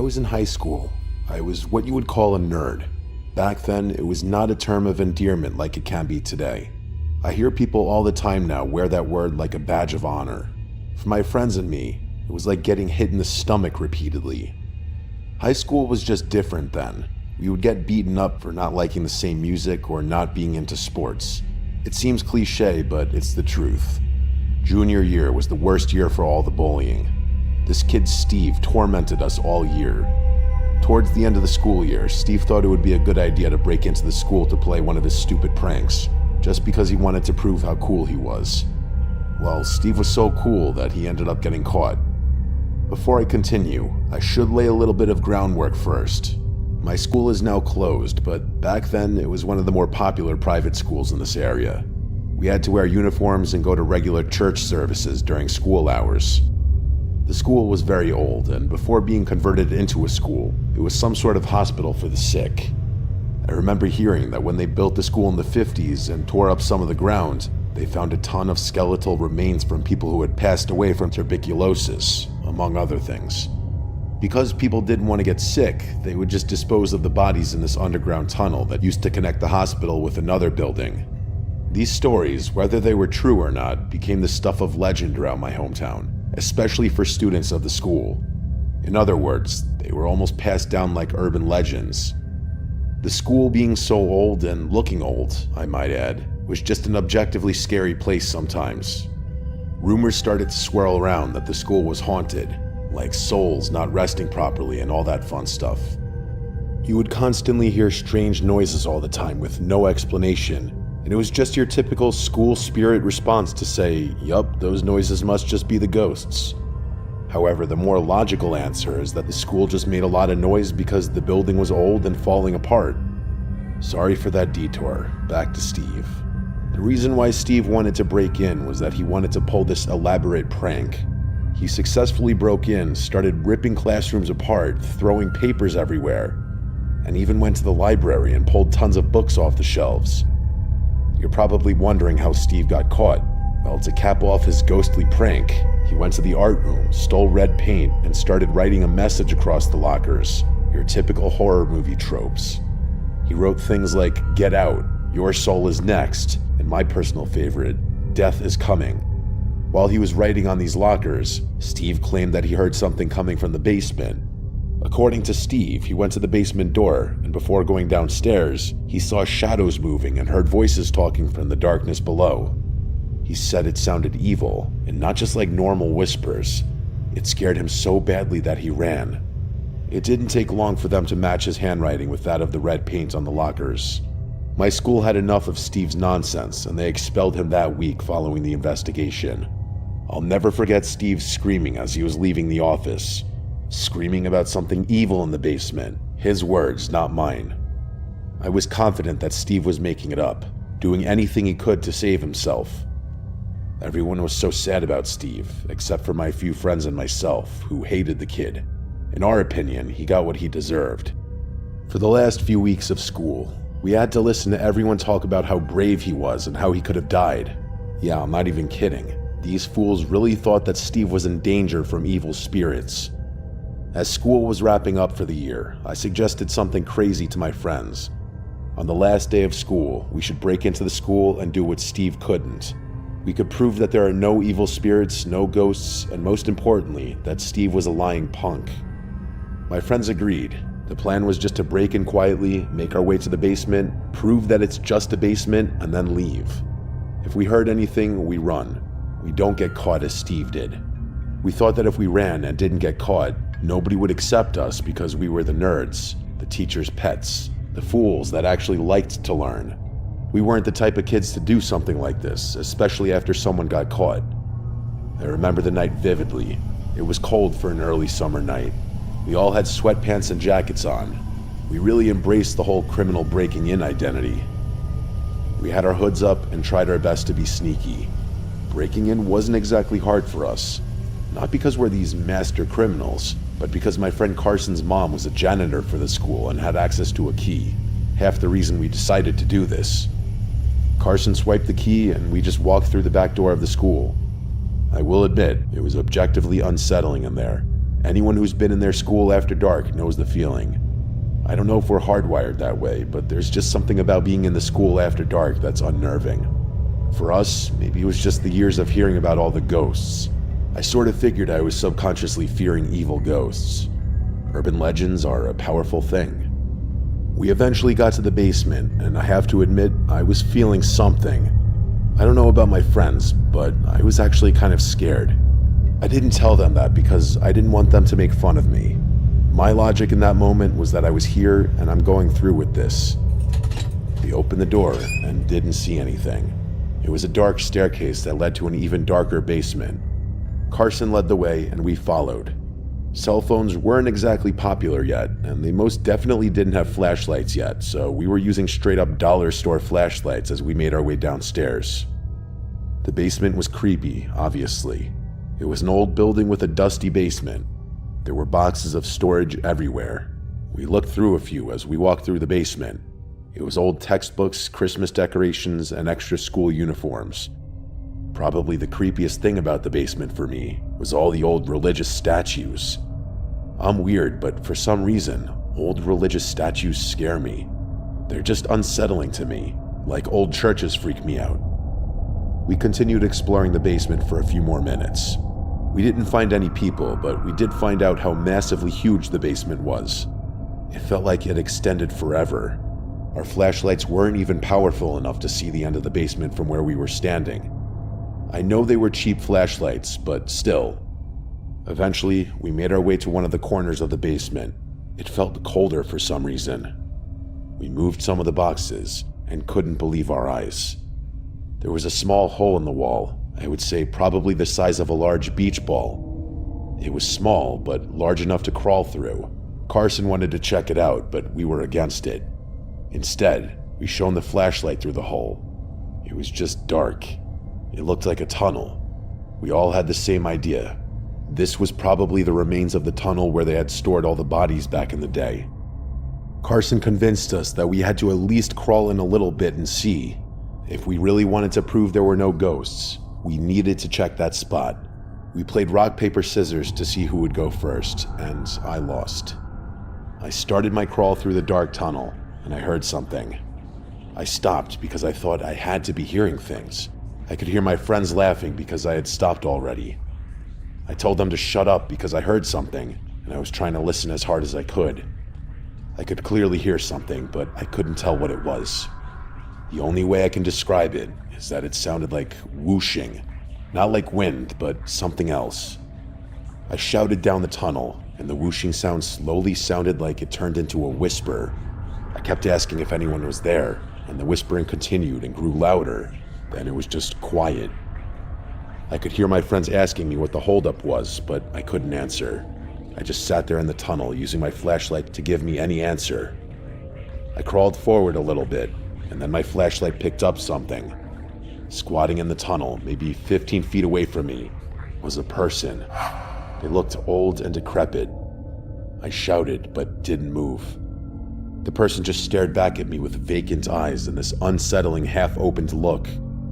I was in high school, I was what you would call a nerd. Back then, it was not a term of endearment like it can be today. I hear people all the time now wear that word like a badge of honor. For my friends and me, it was like getting hit in the stomach repeatedly. High school was just different then. We would get beaten up for not liking the same music or not being into sports. It seems cliche, but it's the truth. Junior year was the worst year for all the bullying. This kid Steve tormented us all year. Towards the end of the school year, Steve thought it would be a good idea to break into the school to play one of his stupid pranks, just because he wanted to prove how cool he was. Well, Steve was so cool that he ended up getting caught. Before I continue, I should lay a little bit of groundwork first. My school is now closed, but back then it was one of the more popular private schools in this area. We had to wear uniforms and go to regular church services during school hours. The school was very old, and before being converted into a school, it was some sort of hospital for the sick. I remember hearing that when they built the school in the 50s and tore up some of the ground, they found a ton of skeletal remains from people who had passed away from tuberculosis, among other things. Because people didn't want to get sick, they would just dispose of the bodies in this underground tunnel that used to connect the hospital with another building. These stories, whether they were true or not, became the stuff of legend around my hometown, especially for students of the school. In other words, they were almost passed down like urban legends. The school being so old and looking old, I might add, was just an objectively scary place sometimes. Rumors started to swirl around that the school was haunted, like souls not resting properly and all that fun stuff. You would constantly hear strange noises all the time with no explanation, and it was just your typical school spirit response to say, yup, those noises must just be the ghosts. However, the more logical answer is that the school just made a lot of noise because the building was old and falling apart. Sorry for that detour, back to Steve. The reason why Steve wanted to break in was that he wanted to pull this elaborate prank. He successfully broke in, started ripping classrooms apart, throwing papers everywhere, and even went to the library and pulled tons of books off the shelves. You're probably wondering how Steve got caught. Well, to cap off his ghostly prank, he went to the art room, stole red paint, and started writing a message across the lockers. Your typical horror movie tropes. He wrote things like, "Get out, your soul is next," and my personal favorite, "Death is coming." While he was writing on these lockers, Steve claimed that he heard something coming from the basement. According to Steve, he went to the basement door, and before going downstairs, he saw shadows moving and heard voices talking from the darkness below. He said it sounded evil, and not just like normal whispers. It scared him so badly that he ran. It didn't take long for them to match his handwriting with that of the red paint on the lockers. My school had enough of Steve's nonsense, and they expelled him that week following the investigation. I'll never forget Steve screaming as he was leaving the office. Screaming about something evil in the basement. His words, not mine. I was confident that Steve was making it up, doing anything he could to save himself. Everyone was so sad about Steve, except for my few friends and myself, who hated the kid. In our opinion, he got what he deserved. For the last few weeks of school, we had to listen to everyone talk about how brave he was and how he could have died. Yeah, I'm not even kidding. These fools really thought that Steve was in danger from evil spirits. As school was wrapping up for the year, I suggested something crazy to my friends. On the last day of school, we should break into the school and do what Steve couldn't. We could prove that there are no evil spirits, no ghosts, and most importantly, that Steve was a lying punk. My friends agreed. The plan was just to break in quietly, make our way to the basement, prove that it's just a basement, and then leave. If we heard anything, we run. We don't get caught as Steve did. We thought that if we ran and didn't get caught, nobody would accept us because we were the nerds, the teacher's pets, the fools that actually liked to learn. We weren't the type of kids to do something like this, especially after someone got caught. I remember the night vividly. It was cold for an early summer night. We all had sweatpants and jackets on. We really embraced the whole criminal breaking in identity. We had our hoods up and tried our best to be sneaky. Breaking in wasn't exactly hard for us. Not because we're these master criminals, but because my friend Carson's mom was a janitor for the school and had access to a key. Half the reason we decided to do this. Carson swiped the key and we just walked through the back door of the school. I will admit, it was objectively unsettling in there. Anyone who's been in their school after dark knows the feeling. I don't know if we're hardwired that way, but there's just something about being in the school after dark that's unnerving. For us, maybe it was just the years of hearing about all the ghosts. I sort of figured I was subconsciously fearing evil ghosts. Urban legends are a powerful thing. We eventually got to the basement, and I have to admit, I was feeling something. I don't know about my friends, but I was actually kind of scared. I didn't tell them that because I didn't want them to make fun of me. My logic in that moment was that I was here and I'm going through with this. We opened the door and didn't see anything. It was a dark staircase that led to an even darker basement. Carson led the way and we followed. Cell phones weren't exactly popular yet, and they most definitely didn't have flashlights yet, so we were using straight-up dollar store flashlights as we made our way downstairs. The basement was creepy, obviously. It was an old building with a dusty basement. There were boxes of storage everywhere. We looked through a few as we walked through the basement. It was old textbooks, Christmas decorations, and extra school uniforms. Probably the creepiest thing about the basement for me was all the old religious statues. I'm weird, but for some reason, old religious statues scare me. They're just unsettling to me, like old churches freak me out. We continued exploring the basement for a few more minutes. We didn't find any people, but we did find out how massively huge the basement was. It felt like it extended forever. Our flashlights weren't even powerful enough to see the end of the basement from where we were standing. I know they were cheap flashlights, but still. Eventually, we made our way to one of the corners of the basement. It felt colder for some reason. We moved some of the boxes and couldn't believe our eyes. There was a small hole in the wall, I would say probably the size of a large beach ball. It was small, but large enough to crawl through. Carson wanted to check it out, but we were against it. Instead, we shone the flashlight through the hole. It was just dark. It looked like a tunnel. We all had the same idea. This was probably the remains of the tunnel where they had stored all the bodies back in the day. Carson convinced us that we had to at least crawl in a little bit and see. If we really wanted to prove there were no ghosts, we needed to check that spot. We played rock, paper, scissors to see who would go first, and I lost. I started my crawl through the dark tunnel, and I heard something. I stopped because I thought I had to be hearing things. I could hear my friends laughing because I had stopped already. I told them to shut up because I heard something, and I was trying to listen as hard as I could. I could clearly hear something, but I couldn't tell what it was. The only way I can describe it is that it sounded like whooshing. Not like wind, but something else. I shouted down the tunnel, and the whooshing sound slowly sounded like it turned into a whisper. I kept asking if anyone was there, and the whispering continued and grew louder. Then it was just quiet. I could hear my friends asking me what the holdup was, but I couldn't answer. I just sat there in the tunnel, using my flashlight to give me any answer. I crawled forward a little bit, and then my flashlight picked up something. Squatting in the tunnel, maybe 15 feet away from me, was a person. They looked old and decrepit. I shouted, but didn't move. The person just stared back at me with vacant eyes and this unsettling half-opened look.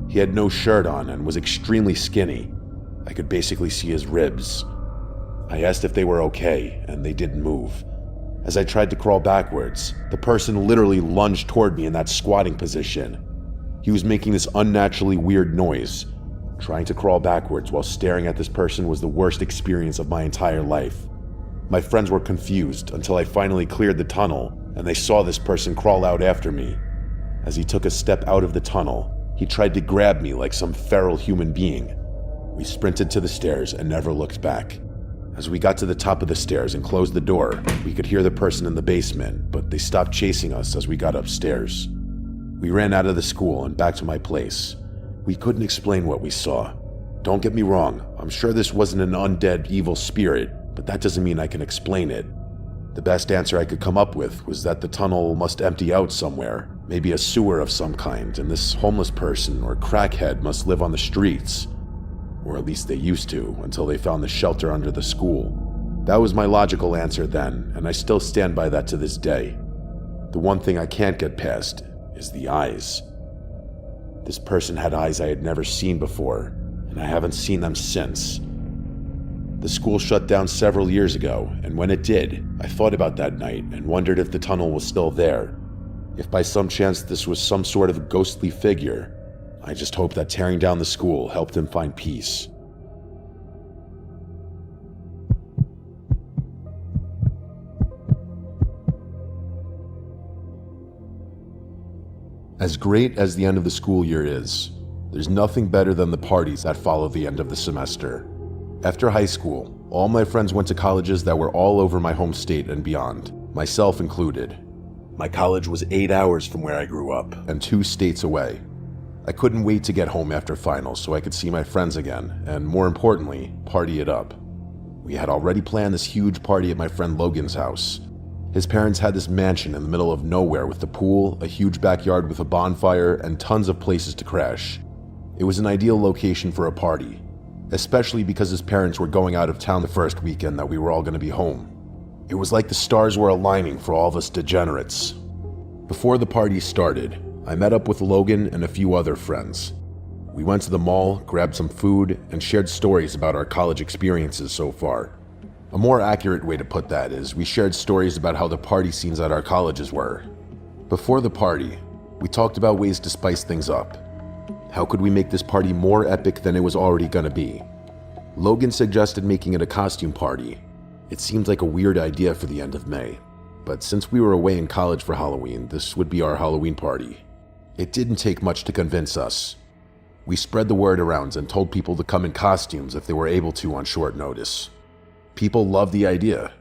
He had no shirt on and was extremely skinny. I could basically see his ribs. I asked if they were okay, and they didn't move. As I tried to crawl backwards, the person literally lunged toward me in that squatting position. He was making this unnaturally weird noise. Trying to crawl backwards while staring at this person was the worst experience of my entire life. My friends were confused until I finally cleared the tunnel, and they saw this person crawl out after me. As he took a step out of the tunnel, he tried to grab me like some feral human being. We sprinted to the stairs and never looked back. As we got to the top of the stairs and closed the door, we could hear the person in the basement, but they stopped chasing us as we got upstairs. We ran out of the school and back to my place. We couldn't explain what we saw. Don't get me wrong, I'm sure this wasn't an undead evil spirit, but that doesn't mean I can explain it. The best answer I could come up with was that the tunnel must empty out somewhere, maybe a sewer of some kind, and this homeless person or crackhead must live on the streets. Or at least they used to, until they found the shelter under the school. That was my logical answer then, and I still stand by that to this day. The one thing I can't get past is the eyes. This person had eyes I had never seen before, and I haven't seen them since. The school shut down several years ago, and when it did, I thought about that night and wondered if the tunnel was still there. If by some chance this was some sort of ghostly figure, I just hoped that tearing down the school helped him find peace. As great as the end of the school year is, there's nothing better than the parties that follow the end of the semester. After high school, all my friends went to colleges that were all over my home state and beyond, myself included. My college was 8 hours from where I grew up and 2 states away. I couldn't wait to get home after finals so I could see my friends again, and more importantly, party it up. We had already planned this huge party at my friend Logan's house. His parents had this mansion in the middle of nowhere with a pool, a huge backyard with a bonfire, and tons of places to crash. It was an ideal location for a party, especially because his parents were going out of town the first weekend that we were all going to be home. It was like the stars were aligning for all of us degenerates. Before the party started, I met up with Logan and a few other friends. We went to the mall, grabbed some food, and shared stories about our college experiences so far. A more accurate way to put that is we shared stories about how the party scenes at our colleges were. Before the party, we talked about ways to spice things up. How could we make this party more epic than it was already going to be? Logan suggested making it a costume party. It seemed like a weird idea for the end of May, but since we were away in college for Halloween, this would be our Halloween party. It didn't take much to convince us. We spread the word around and told people to come in costumes if they were able to on short notice. People loved the idea.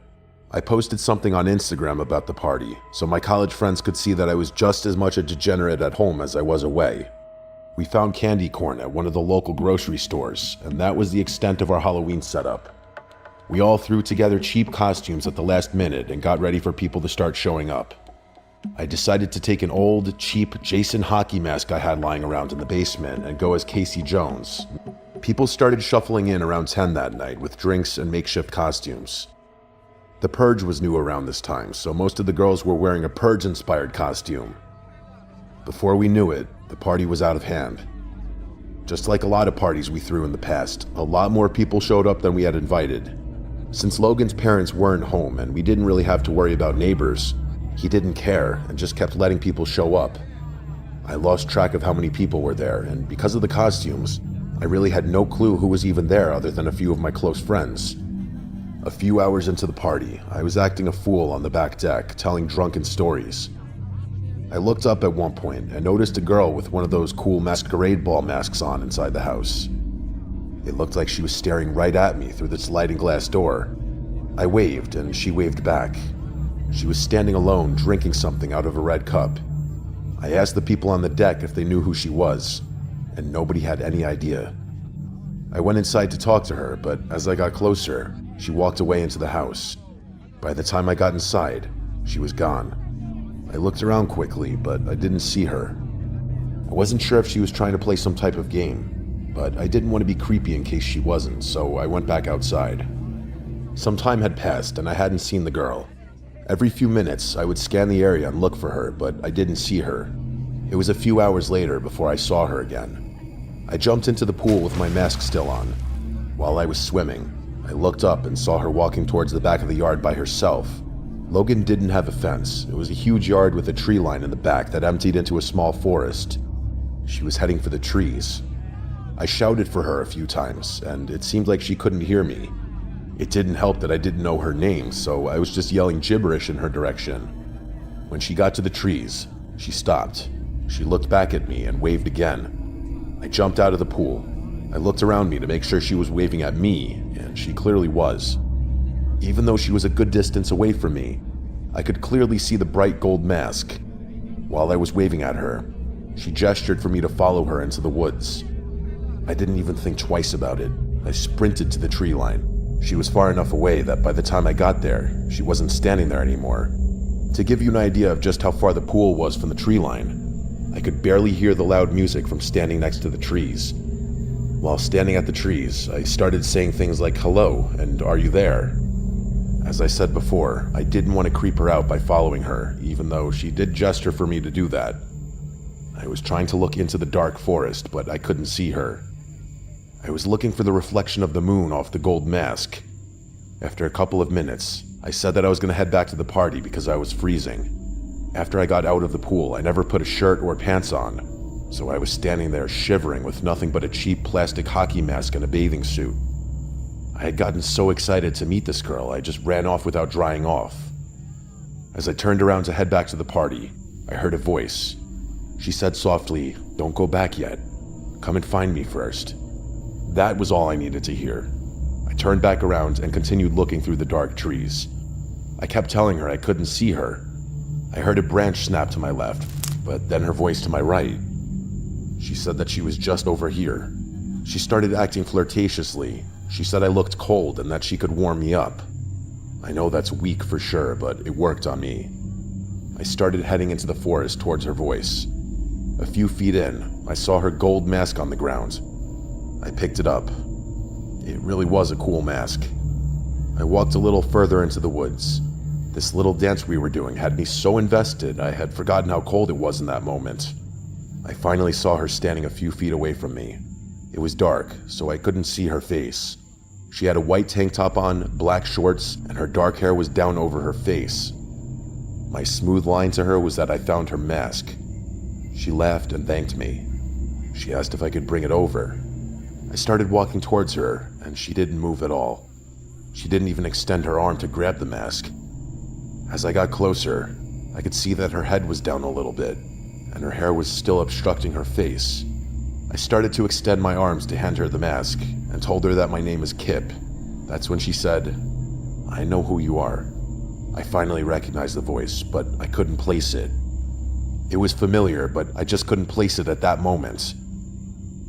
I posted something on Instagram about the party, so my college friends could see that I was just as much a degenerate at home as I was away. We found candy corn at one of the local grocery stores, and that was the extent of our Halloween setup. We all threw together cheap costumes at the last minute and got ready for people to start showing up. I decided to take an old, cheap Jason hockey mask I had lying around in the basement and go as Casey Jones. People started shuffling in around 10 that night with drinks and makeshift costumes. The Purge was new around this time, so most of the girls were wearing a Purge-inspired costume. Before we knew it, the party was out of hand. Just like a lot of parties we threw in the past, a lot more people showed up than we had invited. Since Logan's parents weren't home and we didn't really have to worry about neighbors, he didn't care and just kept letting people show up. I lost track of how many people were there, and because of the costumes, I really had no clue who was even there other than a few of my close friends. A few hours into the party, I was acting a fool on the back deck, telling drunken stories. I looked up at one point and noticed a girl with one of those cool masquerade ball masks on inside the house. It looked like she was staring right at me through the sliding glass door. I waved and she waved back. She was standing alone, drinking something out of a red cup. I asked the people on the deck if they knew who she was, and nobody had any idea. I went inside to talk to her, but as I got closer, she walked away into the house. By the time I got inside, she was gone. I looked around quickly, but I didn't see her. I wasn't sure if she was trying to play some type of game, but I didn't want to be creepy in case she wasn't, so I went back outside. Some time had passed and I hadn't seen the girl. Every few minutes, I would scan the area and look for her, but I didn't see her. It was a few hours later before I saw her again. I jumped into the pool with my mask still on. While I was swimming, I looked up and saw her walking towards the back of the yard by herself. Logan didn't have a fence. It was a huge yard with a tree line in the back that emptied into a small forest. She was heading for the trees. I shouted for her a few times, and it seemed like she couldn't hear me. It didn't help that I didn't know her name, so I was just yelling gibberish in her direction. When she got to the trees, she stopped. She looked back at me and waved again. I jumped out of the pool. I looked around me to make sure she was waving at me, and she clearly was. Even though she was a good distance away from me, I could clearly see the bright gold mask. While I was waving at her, she gestured for me to follow her into the woods. I didn't even think twice about it. I sprinted to the tree line. She was far enough away that by the time I got there, she wasn't standing there anymore. To give you an idea of just how far the pool was from the tree line, I could barely hear the loud music from standing next to the trees. While standing at the trees, I started saying things like hello and are you there? As I said before, I didn't want to creep her out by following her, even though she did gesture for me to do that. I was trying to look into the dark forest, but I couldn't see her. I was looking for the reflection of the moon off the gold mask, After a couple of minutes, I said that I was going to head back to the party because I was freezing. After I got out of the pool, I never put a shirt or pants on, so I was standing there shivering with nothing but a cheap plastic hockey mask and a bathing suit. I had gotten so excited to meet this girl, I just ran off without drying off. As I turned around to head back to the party, I heard a voice. She said softly, "Don't go back yet. Come and find me first." That was all I needed to hear. I turned back around and continued looking through the dark trees. I kept telling her I couldn't see her. I heard a branch snap to my left, but then her voice to my right. She said that she was just over here. She started acting flirtatiously. She said I looked cold and that she could warm me up. I know that's weak for sure, but it worked on me. I started heading into the forest towards her voice. A few feet in, I saw her gold mask on the ground. I picked it up. It really was a cool mask. I walked a little further into the woods. This little dance we were doing had me so invested I had forgotten how cold it was in that moment. I finally saw her standing a few feet away from me. It was dark, so I couldn't see her face. She had a white tank top on, black shorts, and her dark hair was down over her face. My smooth line to her was that I found her mask. She laughed and thanked me. She asked if I could bring it over. I started walking towards her, and she didn't move at all. She didn't even extend her arm to grab the mask. As I got closer, I could see that her head was down a little bit, and her hair was still obstructing her face. I started to extend my arms to hand her the mask, and told her that my name is Kip. That's when she said, "I know who you are." I finally recognized the voice, but I couldn't place it. It was familiar, but I just couldn't place it at that moment.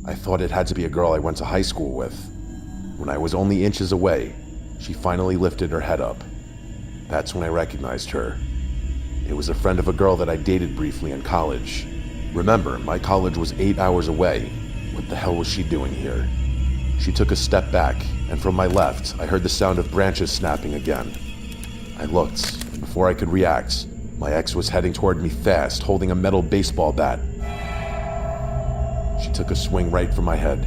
I thought it had to be a girl I went to high school with. When I was only inches away, she finally lifted her head up. That's when I recognized her. It was a friend of a girl that I dated briefly in college. Remember, my college was 8 hours away. What the hell was she doing here? She took a step back, and from my left, I heard the sound of branches snapping again. I looked, and before I could react, my ex was heading toward me fast, holding a metal baseball bat. She took a swing right for my head.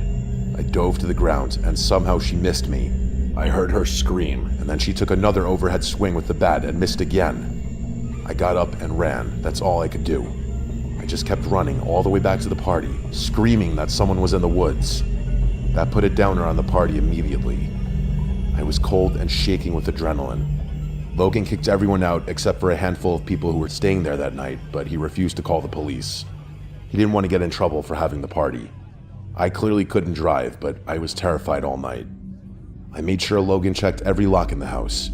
I dove to the ground, and somehow she missed me. I heard her scream, and then she took another overhead swing with the bat and missed again. I got up and ran. That's all I could do. I just kept running all the way back to the party, screaming that someone was in the woods. That put a downer on the party immediately. I was cold and shaking with adrenaline. Logan kicked everyone out except for a handful of people who were staying there that night, but he refused to call the police. He didn't want to get in trouble for having the party. I clearly couldn't drive, but I was terrified all night. I made sure Logan checked every lock in the house.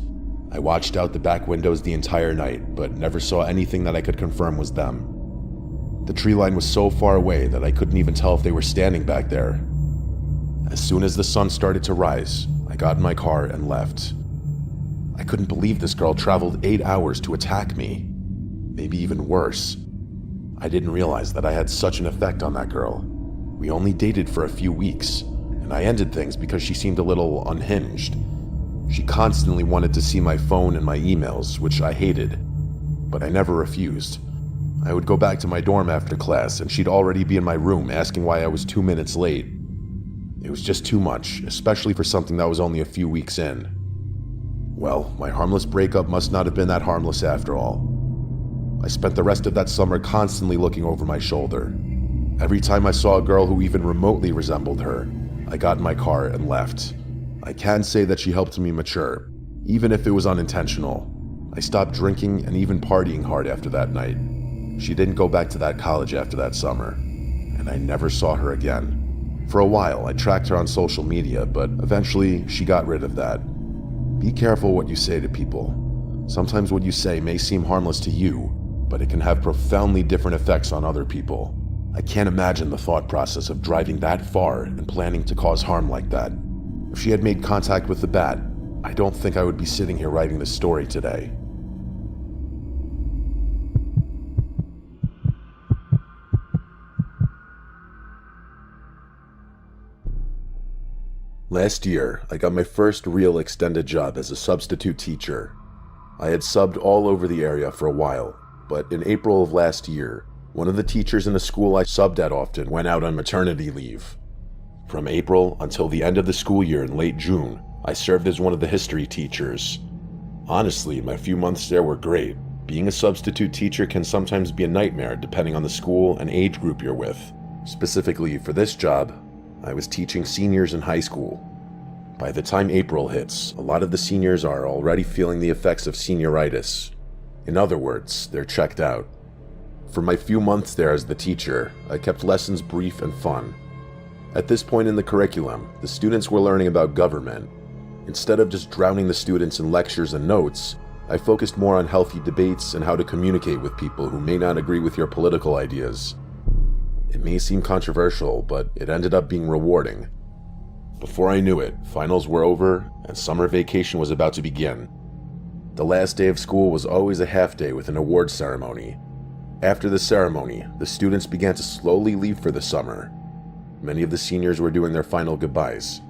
I watched out the back windows the entire night, but never saw anything that I could confirm was them. The tree line was so far away that I couldn't even tell if they were standing back there. As soon as the sun started to rise, I got in my car and left. I couldn't believe this girl traveled 8 hours to attack me. Maybe even worse. I didn't realize that I had such an effect on that girl. We only dated for a few weeks, and I ended things because she seemed a little unhinged. She constantly wanted to see my phone and my emails, which I hated, but I never refused. I would go back to my dorm after class, and she'd already be in my room asking why I was 2 minutes late. It was just too much, especially for something that was only a few weeks in. Well, my harmless breakup must not have been that harmless after all. I spent the rest of that summer constantly looking over my shoulder. Every time I saw a girl who even remotely resembled her, I got in my car and left. I can say that she helped me mature, even if it was unintentional. I stopped drinking and even partying hard after that night. She didn't go back to that college after that summer, and I never saw her again. For a while, I tracked her on social media, but eventually she got rid of that. Be careful what you say to people. Sometimes what you say may seem harmless to you, but it can have profoundly different effects on other people. I can't imagine the thought process of driving that far and planning to cause harm like that. If she had made contact with the bat, I don't think I would be sitting here writing this story today. Last year, I got my first real extended job as a substitute teacher. I had subbed all over the area for a while, but in April of last year, one of the teachers in the school I subbed at often went out on maternity leave. From April until the end of the school year in late June, I served as one of the history teachers. Honestly, my few months there were great. Being a substitute teacher can sometimes be a nightmare depending on the school and age group you're with. Specifically for this job, I was teaching seniors in high school. By the time April hits, a lot of the seniors are already feeling the effects of senioritis. In other words, they're checked out. For my few months there as the teacher, I kept lessons brief and fun. At this point in the curriculum, the students were learning about government. Instead of just drowning the students in lectures and notes, I focused more on healthy debates and how to communicate with people who may not agree with your political ideas. It may seem controversial, but it ended up being rewarding. Before I knew it, finals were over and summer vacation was about to begin. The last day of school was always a half day with an award ceremony. After the ceremony, the students began to slowly leave for the summer. Many of the seniors were doing their final goodbyes.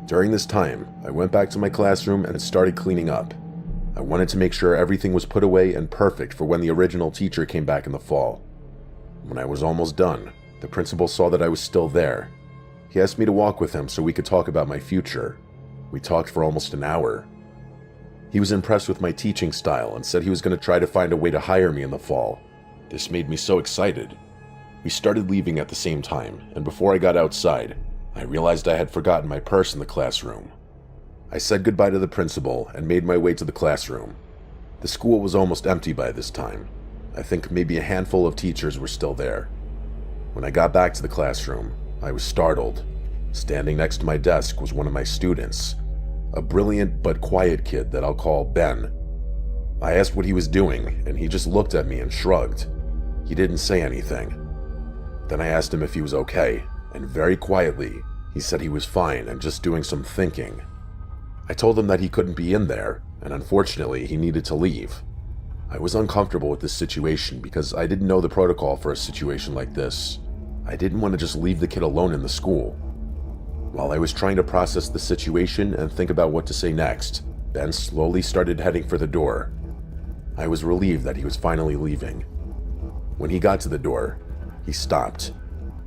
During this time, I went back to my classroom and started cleaning up. I wanted to make sure everything was put away and perfect for when the original teacher came back in the fall. When I was almost done, the principal saw that I was still there. He asked me to walk with him so we could talk about my future. We talked for almost an hour. He was impressed with my teaching style and said he was going to try to find a way to hire me in the fall. This made me so excited. We started leaving at the same time, and before I got outside, I realized I had forgotten my purse in the classroom. I said goodbye to the principal and made my way to the classroom. The school was almost empty by this time. I think maybe a handful of teachers were still there. When I got back to the classroom, I was startled. Standing next to my desk was one of my students, a brilliant but quiet kid that I'll call Ben. I asked what he was doing, and he just looked at me and shrugged. He didn't say anything. Then I asked him if he was okay, and very quietly, he said he was fine and just doing some thinking. I told him that he couldn't be in there, and unfortunately, he needed to leave. I was uncomfortable with this situation because I didn't know the protocol for a situation like this. I didn't want to just leave the kid alone in the school. While I was trying to process the situation and think about what to say next, Ben slowly started heading for the door. I was relieved that he was finally leaving. When he got to the door, he stopped.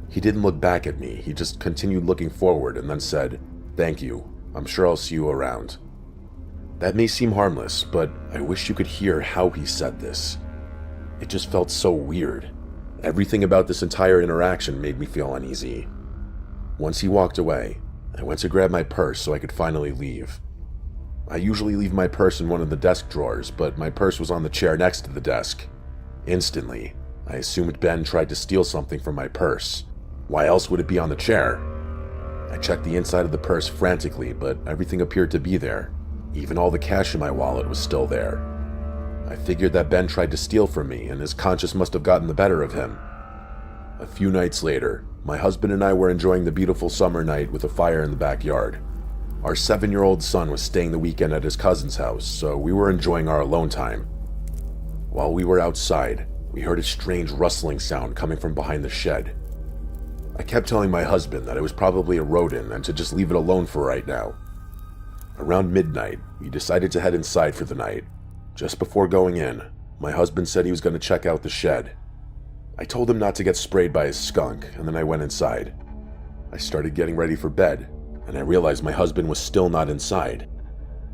He didn't look back at me, he just continued looking forward and then said, "Thank you, I'm sure I'll see you around." That may seem harmless, but I wish you could hear how he said this. It just felt so weird. Everything about this entire interaction made me feel uneasy. Once he walked away, I went to grab my purse so I could finally leave. I usually leave my purse in one of the desk drawers, but my purse was on the chair next to the desk. Instantly, I assumed Ben tried to steal something from my purse. Why else would it be on the chair? I checked the inside of the purse frantically, but everything appeared to be there. Even all the cash in my wallet was still there. I figured that Ben tried to steal from me, and his conscience must have gotten the better of him. A few nights later, my husband and I were enjoying the beautiful summer night with a fire in the backyard. Our 7-year-old son was staying the weekend at his cousin's house, so we were enjoying our alone time. While we were outside, we heard a strange rustling sound coming from behind the shed. I kept telling my husband that it was probably a rodent and to just leave it alone for right now. Around midnight, we decided to head inside for the night. Just before going in, my husband said he was going to check out the shed. I told him not to get sprayed by a skunk, and then I went inside. I started getting ready for bed, and I realized my husband was still not inside.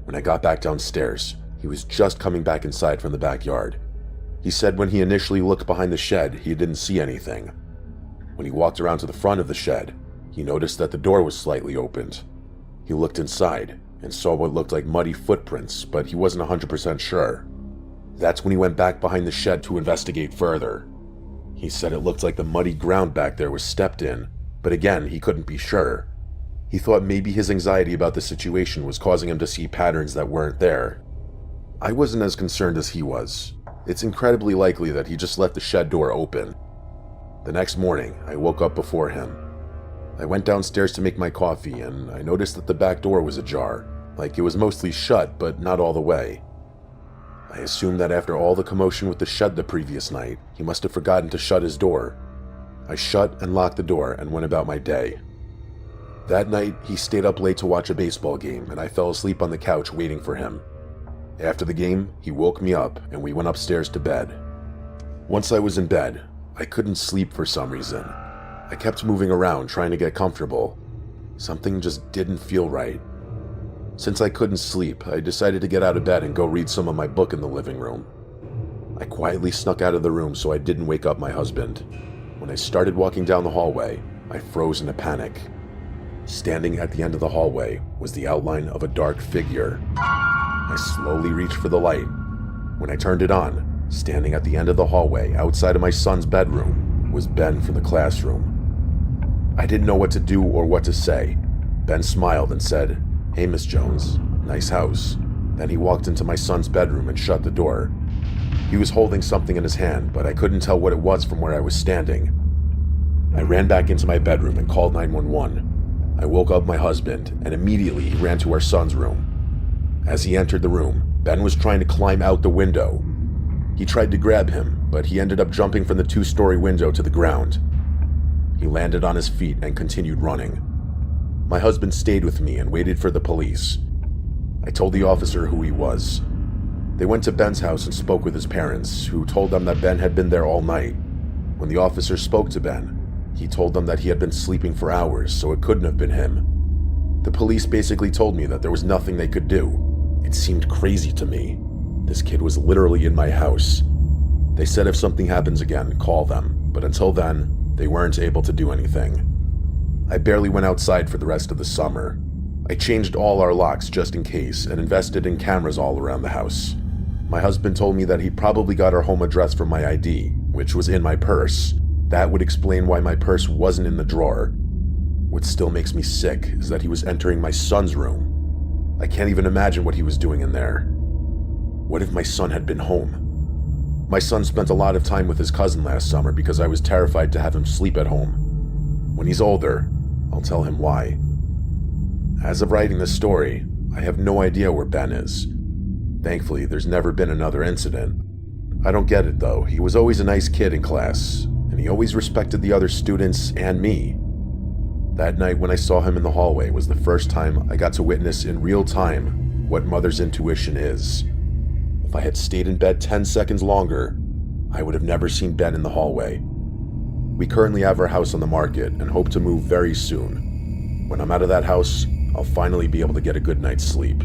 When I got back downstairs, he was just coming back inside from the backyard. He said when he initially looked behind the shed, he didn't see anything. When he walked around to the front of the shed, he noticed that the door was slightly opened. He looked inside and saw what looked like muddy footprints, but he wasn't 100% sure. That's when he went back behind the shed to investigate further. He said it looked like the muddy ground back there was stepped in, but again, he couldn't be sure. He thought maybe his anxiety about the situation was causing him to see patterns that weren't there. I wasn't as concerned as he was. It's incredibly likely that he just left the shed door open. The next morning, I woke up before him. I went downstairs to make my coffee, and I noticed that the back door was ajar, like it was mostly shut, but not all the way. I assumed that after all the commotion with the shed the previous night, he must have forgotten to shut his door. I shut and locked the door and went about my day. That night, he stayed up late to watch a baseball game, and I fell asleep on the couch waiting for him. After the game, he woke me up, and we went upstairs to bed. Once I was in bed, I couldn't sleep for some reason. I kept moving around trying to get comfortable. Something just didn't feel right. Since I couldn't sleep, I decided to get out of bed and go read some of my book in the living room. I quietly snuck out of the room so I didn't wake up my husband. When I started walking down the hallway, I froze in a panic. Standing at the end of the hallway was the outline of a dark figure. I slowly reached for the light. When I turned it on, standing at the end of the hallway outside of my son's bedroom was Ben from the classroom. I didn't know what to do or what to say. Ben smiled and said, "Hey, Miss Jones, nice house." Then he walked into my son's bedroom and shut the door. He was holding something in his hand, but I couldn't tell what it was from where I was standing. I ran back into my bedroom and called 911. I woke up my husband, and immediately he ran to our son's room. As he entered the room, Ben was trying to climb out the window. He tried to grab him, but he ended up jumping from the 2-story window to the ground. He landed on his feet and continued running. My husband stayed with me and waited for the police. I told the officer who he was. They went to Ben's house and spoke with his parents, who told them that Ben had been there all night. When the officer spoke to Ben, he told them that he had been sleeping for hours, so it couldn't have been him. The police basically told me that there was nothing they could do. It seemed crazy to me. This kid was literally in my house. They said if something happens again, call them, but until then, they weren't able to do anything. I barely went outside for the rest of the summer. I changed all our locks just in case and invested in cameras all around the house. My husband told me that he probably got our home address from my ID, which was in my purse. That would explain why my purse wasn't in the drawer. What still makes me sick is that he was entering my son's room. I can't even imagine what he was doing in there. What if my son had been home? My son spent a lot of time with his cousin last summer because I was terrified to have him sleep at home. When he's older, I'll tell him why. As of writing this story, I have no idea where Ben is. Thankfully, there's never been another incident. I don't get it though. He was always a nice kid in class, and he always respected the other students and me. That night when I saw him in the hallway was the first time I got to witness in real time what mother's intuition is. If I had stayed in bed 10 seconds longer, I would have never seen Ben in the hallway. We currently have our house on the market and hope to move very soon. When I'm out of that house, I'll finally be able to get a good night's sleep.